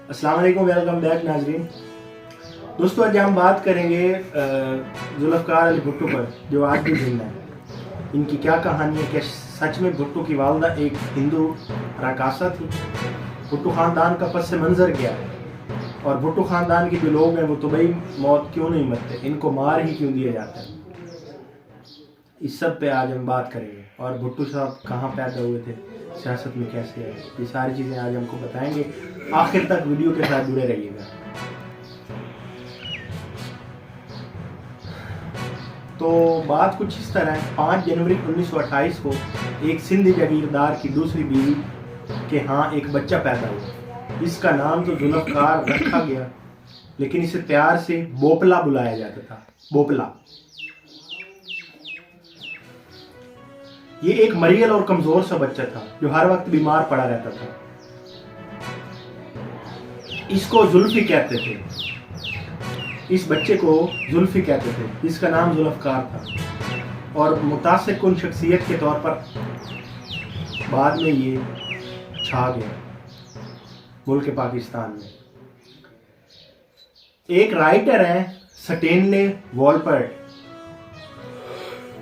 السلام علیکم، welcome back ناظرین۔ دوستو آج ہم بات کریں گے ذوالفقار علی بھٹو پر جو آج بھی زندہ ہے۔ ان کی کیا کہانی ہے کہ سچ میں بھٹو کی والدہ ایک ہندو رقاصہ تھی؟ بھٹو خاندان کا پس منظر کیا ہے اور بھٹو خاندان کے جو لوگ ہیں وہ طبعی موت کیوں نہیں مرتے، ان کو مار ہی کیوں دیا جاتا ہے؟ اس سب پہ آج ہم بات کریں گے، اور بھٹو صاحب کہاں پیدا ہوئے تھے، سیاست میں کیسے ہے، یہ ساری چیزیں آج ہم کو بتائیں گے۔ آخر تک ویڈیو کے ساتھ جڑے رہیے گا۔ تو بات کچھ اس طرح ہے، 5 جنوری 1928 کو ایک سندھی جاگیردار کی دوسری بیوی کے ہاں ایک بچہ پیدا ہوا۔ اس کا نام تو ذوالفقار رکھا گیا، لیکن اسے پیار سے بوپلا بلایا جاتا تھا۔ بوپلا یہ ایک مریل اور کمزور سا بچہ تھا جو ہر وقت بیمار پڑا رہتا تھا۔ اس کو زلفی کہتے تھے، اس بچے کو زلفی کہتے تھے، جس کا نام ذوالفقار تھا، اور متاثر کن شخصیت کے طور پر بعد میں یہ چھا گیا ملک پاکستان میں۔ ایک رائٹر ہیں سٹینلے والپرٹ،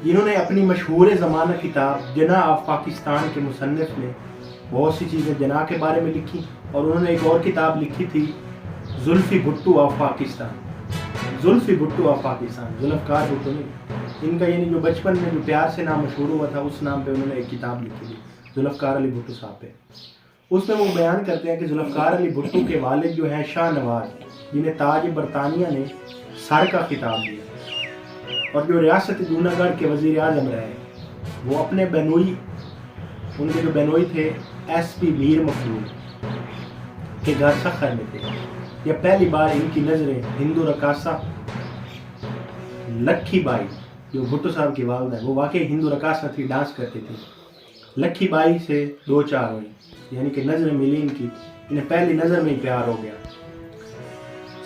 جنہوں نے اپنی مشہور زمانہ کتاب جناح آف پاکستان کے مصنف نے بہت سی چیزیں جناح کے بارے میں لکھی، اور انہوں نے ایک اور کتاب لکھی تھی زلفی بھٹو آف پاکستان۔ زلفی بھٹو آف پاکستان، ذوالفقار بھٹو نہیں، ان کا یعنی جو بچپن میں جو پیار سے نام مشہور ہوا تھا اس نام پہ انہوں نے ایک کتاب لکھی تھی ذوالفقار علی بھٹو صاحب پہ۔ اس میں وہ بیان کرتے ہیں کہ ذوالفقار علی بھٹو کے والد جو ہیں شاہ نواز، جنہیں تاج برطانیہ نے سر کا خطاب دیا، اور جو ریاست جونہ گڑھ کے وزیر اعظم رہے، وہ اپنے بینوئی، ان کے جو بینوئی تھے ایس پی میر مخدوم کے گھر سخر میں تھے۔ یہ پہلی بار ان کی نظریں ہندو رقاصہ لکھی بائی، جو بھٹو صاحب کی والدہ ہے، وہ واقعی ہندو رقاصہ تھی، ڈانس کرتی تھی، لکھی بائی سے دو چار ہوئی، یعنی کہ نظریں ملی ان کی، انہیں پہلی نظر میں ہی پیار ہو گیا۔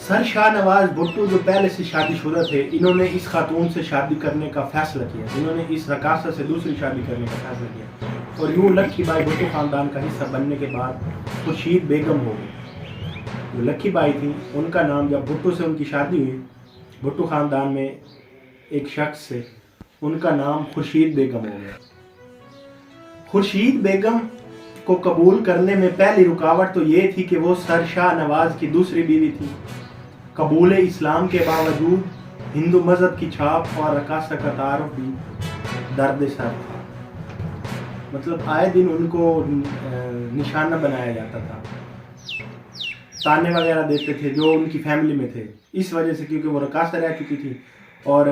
سر شاہ نواز بھٹو جو پہلے سے شادی شدہ تھے، انہوں نے اس خاتون سے شادی کرنے کا فیصلہ کیا، انہوں نے اس رقاصہ سے دوسری شادی کرنے کا فیصلہ کیا، اور یوں لکھی بائی بھٹو خاندان کا حصہ بننے کے بعد خورشید بیگم ہو گئی۔ جو لکھی بائی تھی، ان کا نام جب بھٹو سے ان کی شادی ہوئی، بھٹو خاندان میں ایک شخص سے، ان کا نام خورشید بیگم ہو گیا۔ خورشید بیگم کو قبول کرنے میں پہلی رکاوٹ تو یہ تھی کہ وہ سر شاہ نواز کی دوسری بیوی تھی۔ قبول اسلام کے باوجود ہندو مذہب کی چھاپ اور رقاصہ کا تعارف بھی درد سر تھا، مطلب آئے دن ان کو نشانہ بنایا جاتا تھا، تانے وغیرہ دیتے تھے جو ان کی فیملی میں تھے، اس وجہ سے کیونکہ وہ رقاصہ رہ چکی تھی، اور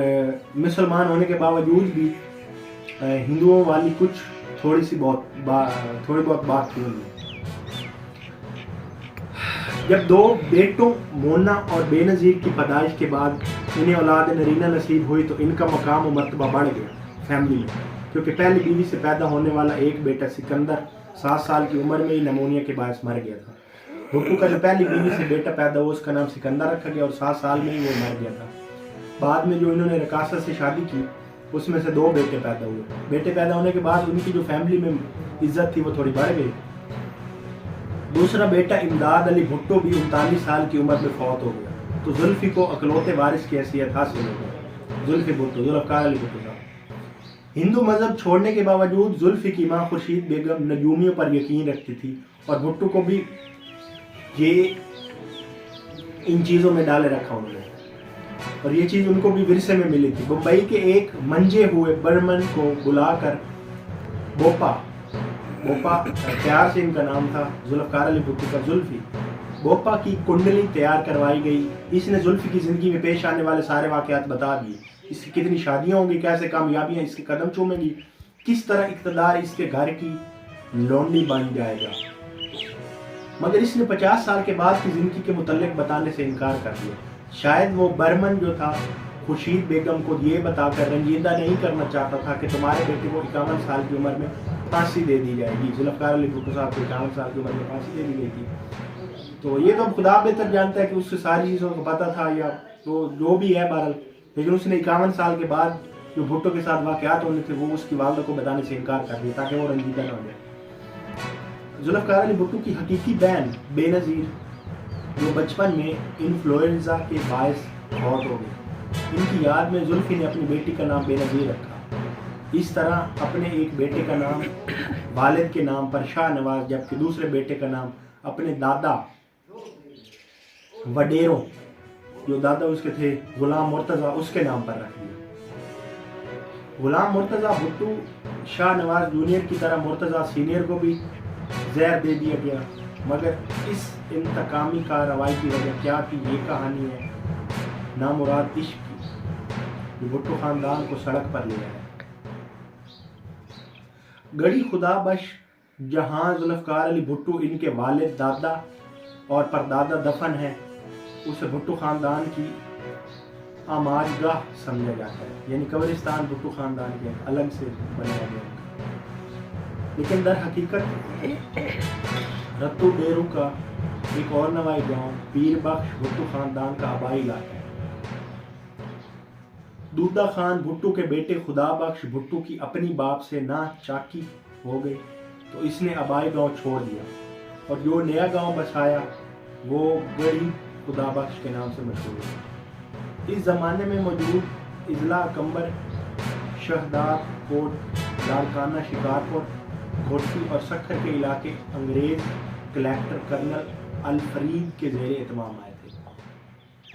مسلمان ہونے کے باوجود بھی ہندوؤں والی کچھ تھوڑی بہت بات تھی ان میں۔ جب دو بیٹوں مونا اور بے نظیر کی پیدائش کے بعد انہیں اولاد نرینہ نصیب ہوئی تو ان کا مقام و مرتبہ بڑھ گیا فیملی میں، کیونکہ پہلی بیوی سے پیدا ہونے والا ایک بیٹا سکندر 7 سال کی عمر میں ہی نمونیا کے باعث مر گیا تھا۔ بھٹو کا جو پہلی بیوی سے بیٹا پیدا ہوا اس کا نام سکندر رکھا گیا، اور 7 سال میں ہی وہ مر گیا تھا۔ بعد میں جو انہوں نے رقاصہ سے شادی کی، اس میں سے 2 بیٹے پیدا ہوئے۔ بیٹے پیدا ہونے کے بعد ان کی جو فیملی میں عزت تھی وہ تھوڑی بڑھ گئی۔ دوسرا بیٹا امداد علی بھٹو بھی 39 سال کی عمر میں فوت ہو گیا، تو زلفی کو اکلوتے وارث کی حیثیت حاصل ہو گئی۔ زلفی بھٹو، ذوالفقار علی بھٹو صاحب، ہندو مذہب چھوڑنے کے باوجود زلفی کی ماں خورشید بیگم نجومیوں پر یقین رکھتی تھی، اور بھٹو کو بھی یہ ان چیزوں میں ڈالے رکھا انہوں نے، اور یہ چیز ان کو بھی ورثے میں ملی تھی۔ بمبئی کے ایک منجے ہوئے برمن کو بلا کر بوپا پیار سے ان کا نام تھا، ذوالفقار علی بھٹو کا زلفی، بوپا کی کنڈلی تیار کروائی گئی۔ اس نے زلفی کی زندگی میں پیش آنے والے سارے واقعات بتا دیے، اس کی کتنی شادیاں ہوں گی، کیسے کامیابیاں اس کے قدم چومیں گی، کس طرح اقتدار اس کے گھر کی لونڈی بن جائے گا۔ مگر اس نے 50 سال کے بعد کی زندگی کے متعلق بتانے سے انکار کر دیا۔ شاید وہ برمن جو تھا خورشید بیگم کو یہ بتا کر رنجیدہ نہیں کرنا چاہتا تھا کہ تمہارے بیٹے کو 51 سال کی عمر میں پھانسی دے دی جائے گی۔ ذوالفقار علی بھٹو صاحب کو 51 سال کی عمر میں پھانسی دے دی گئی تھی، تو یہ تو خدا بہتر جانتا ہے کہ اس سے ساری چیزوں کو پتہ تھا یا تو جو بھی ہے بہرحال، لیکن اس نے 51 سال کے بعد جو بھٹو کے ساتھ واقعات ہونے تھے وہ اس کی والدہ کو بتانے سے انکار کر دیا تاکہ وہ رنجیدہ نہ ہو جائے۔ ذوالفقار علی بھٹو کی حقیقی بہن بے نظیر جو بچپن میں انفلوئنزا کے باعث فوت ہو گئی۔ ان کی یاد میں زلفی نے اپنی بیٹی کا نام بے نظیر رکھا۔ اس طرح اپنے ایک بیٹے کا نام والد کے نام پر شاہ نواز، جبکہ دوسرے بیٹے کا نام اپنے دادا وڈیروں، جو دادا اس کے تھے غلام مرتضیٰ، اس کے نام پر رکھ دیا۔ غلام مرتضیٰ بھٹو شاہ نواز جونیئر کی طرح مرتضیٰ سینئر کو بھی زہر دے دیا گیا، مگر اس انتقامی کارروائی کی وجہ کیا تھی، یہ کہانی ہے نامراد عشق کی، جو بھٹو خاندان کو سڑک پر لے آیا۔ گڑھی خدا بخش جہاں ذوالفقار علی بھٹو ان کے والد، دادا اور پردادا دفن ہیں، اسے بھٹو خاندان کی آماج گاہ سمجھا جاتا ہے، یعنی قبرستان بھٹو خاندان کے الگ سے بنایا گیا۔ لیکن در حقیقت رتو ڈیرو کا ایک اور نوائی گاؤں پیر بخش بھٹو خاندان کا آبائی علاقہ ہے۔ دودہ خان بھٹو کے بیٹے خدا بخش بھٹو کی اپنی باپ سے نہ چاکی ہو گئی تو اس نے آبائی گاؤں چھوڑ دیا اور جو نیا گاؤں بسایا وہ گڑھی خدا بخش کے نام سے مشہور ہے۔ اس زمانے میں موجود اضلاع کمبر، شہداد کوٹ، لاڑکانہ، شکارپور، گھوٹی اور سکھر کے علاقے انگریز کلیکٹر کرنل الفرید کے زیر اہتمام آئے تھے،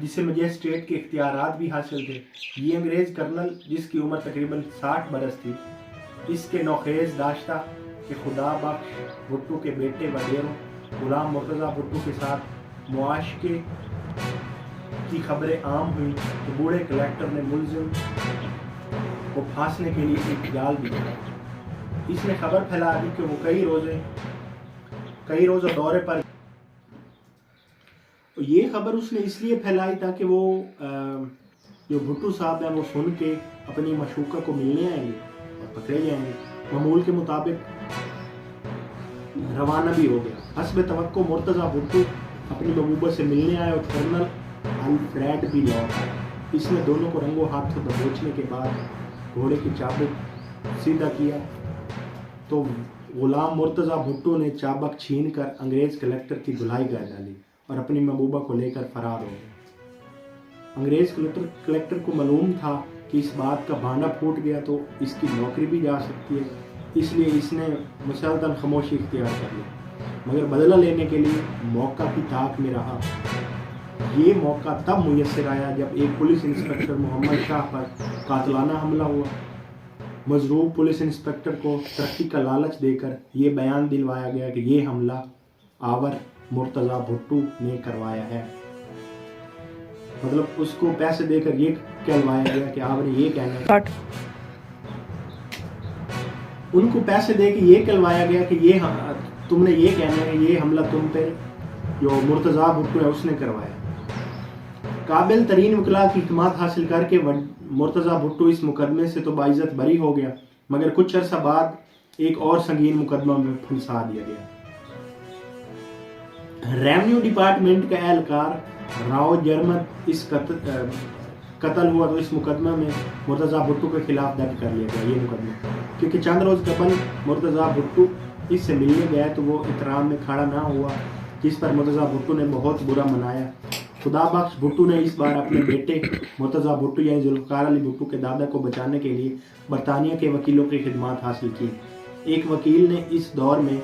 جسے مجسٹریٹ کے اختیارات بھی حاصل تھے۔ یہ انگریز کرنل، جس کی عمر تقریباً 60 برس تھی، اس کے نوخیز داشتہ کہ خدا بخش بھٹو کے بیٹے وڈیروں غلام مرتضیٰ بھٹو کے ساتھ معاشقے کی خبریں عام ہوئی تو بوڑھے کلیکٹر نے ملزم کو پھانسنے کے لیے ایک جال بچھایا۔ اس نے خبر پھیلا دی کہ وہ کئی روزہ دورے پر۔ یہ خبر اس نے اس لیے پھیلائی تاکہ وہ جو بھٹو صاحب ہیں وہ سن کے اپنی مشوقہ کو ملنے آئیں گے اور پکڑے جائیں گے۔ معمول کے مطابق روانہ بھی ہو گیا۔ حسب توقع مرتضیٰ بھٹو اپنی محبوبہ سے ملنے آئے اور کرنل الفریڈ بھی لوٹ آئے۔ اس نے دونوں کو رنگوں ہاتھوں دبوچنے کے بعد گھوڑے کی چابک سیدھا کیا تو غلام مرتضیٰ بھٹو نے چابک چھین کر انگریز کلیکٹر کی دھلائی کر ڈالی اور اپنی محبوبہ کو لے کر فرار ہو گئے۔ انگریز کلیکٹر کو معلوم تھا کہ اس بات کا بھانڈا پھوٹ گیا تو اس کی نوکری بھی جا سکتی ہے، اس لیے اس نے مسلطن خاموشی اختیار کر لی، مگر بدلہ لینے کے لیے موقع کی تاک میں رہا۔ یہ موقع تب میسر آیا جب ایک پولیس انسپکٹر محمد شاہ پر قاتلانہ حملہ ہوا۔ مضروب پولیس انسپکٹر کو ترقی کا لالچ دے کر یہ بیان دلوایا گیا کہ یہ حملہ آور مرتضیٰ بھٹو نے کروایا ہے۔ مطلب اس کو پیسے دے کر یہ کہلوایا گیا کہ آور نے یہ کہنا ہے، ان کو پیسے دے کے یہ کہلوایا گیا کہ یہ تم نے یہ کہنا ہے، یہ حملہ تم پہ جو مرتضیٰ بھٹو ہے اس نے کروایا۔ قابل ترین وکلاء کی اعتماد حاصل کر کے مرتضیٰ بھٹو اس مقدمے سے تو باعزت بری ہو گیا، مگر کچھ عرصہ بعد ایک اور سنگین مقدمہ میں پھنسا دیا گیا۔ ریونیو ڈپارٹمنٹ کا اہلکار راؤ جرمن اس قتل ہوا تو اس مقدمہ میں مرتضیٰ بھٹو کے خلاف درج کر لیا گیا۔ یہ مقدمہ کیونکہ چند روز قبل مرتضیٰ بھٹو اس سے ملنے گیا تو وہ احترام میں کھڑا نہ ہوا، جس پر مرتضیٰ بھٹو نے بہت برا منایا۔ خدا بخش بھٹو نے اس بار اپنے بیٹے مرتضیٰ بھٹو یعنی ذوالفقار علی بھٹو کے دادا کو بچانے کے لیے برطانیہ کے وکیلوں کی خدمات حاصل کی۔ ایک وکیل نے اس دور میں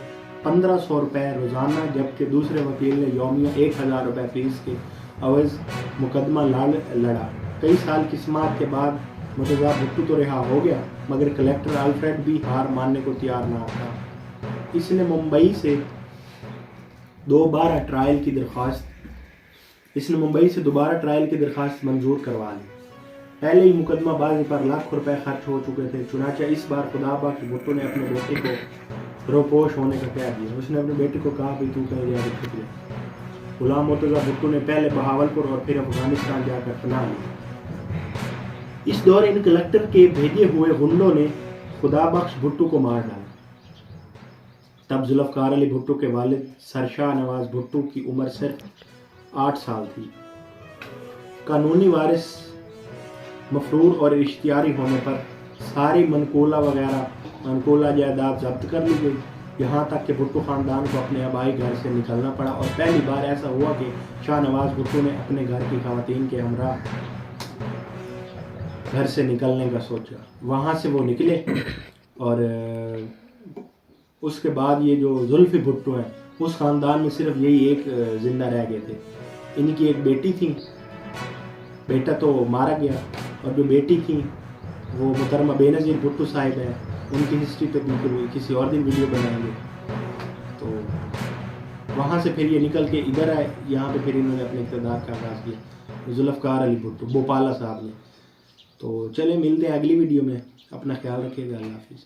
1500 روپے روزانہ جبکہ دوسرے وکیل نے یومیہ 1000 روپے فیس کے عوض مقدمہ لڑا۔ کئی سال کی سماعت کے بعد مرتضیٰ بھٹو تو رہا ہو گیا، مگر کلیکٹر الفریڈ بھی ہار ماننے کو تیار نہ تھا۔ اس نے ممبئی سے دوبارہ ٹرائل کی درخواست منظور کروا لی۔ پہلے ہی مقدمہ بازی پر لاکھ روپے خرچ ہو چکے تھے، چنانچہ اس بار خدا بخش بھٹو نے اپنے بیٹے کو روپوش ہونے کا کہہ دیا۔ اس نے اپنے بیٹے کو کہا بھی تو کہیں جا کے چھپ لے۔ غلام مرتضیٰ بھٹو نے پہلے بہاولپور اور پھر افغانستان جا کر پناہ لی۔ اس دور ان کلیکٹر کے بھیجے ہوئے غنڈوں نے خدا بخش بھٹو کو مار ڈالا۔ تب ذوالفقار علی بھٹو کے والد سرشاہ نواز بھٹو کی عمر صرف 8 سال تھی۔ قانونی وارث مفرور اور اشتہاری ہونے پر ساری منقولہ جائیداد ضبط کر لی گئی۔ یہاں تک کہ بھٹو خاندان کو اپنے آبائی گھر سے نکلنا پڑا، اور پہلی بار ایسا ہوا کہ شاہ نواز بھٹو نے اپنے گھر کی خواتین کے ہمراہ گھر سے نکلنے کا سوچا۔ وہاں سے وہ نکلے، اور اس کے بعد یہ جو زلفی بھٹو ہیں اس خاندان میں صرف یہی ایک زندہ رہ گئے تھے۔ ان کی ایک بیٹی تھی، بیٹا تو مارا گیا، اور جو بیٹی تھی وہ محترمہ بے نظیر بھٹو صاحب ہیں، ان کی ہسٹری پہ بالکل کسی اور دن ویڈیو بنائیں گے۔ تو وہاں سے پھر یہ نکل کے ادھر آئے، یہاں پہ پھر انہوں نے اپنے اقتدار کا آغاز کیا، ذوالفقار علی بھٹو بھوپالا صاحب نے۔ تو چلیں ملتے ہیں اگلی ویڈیو میں، اپنا خیال رکھیے گا، اللہ حافظ۔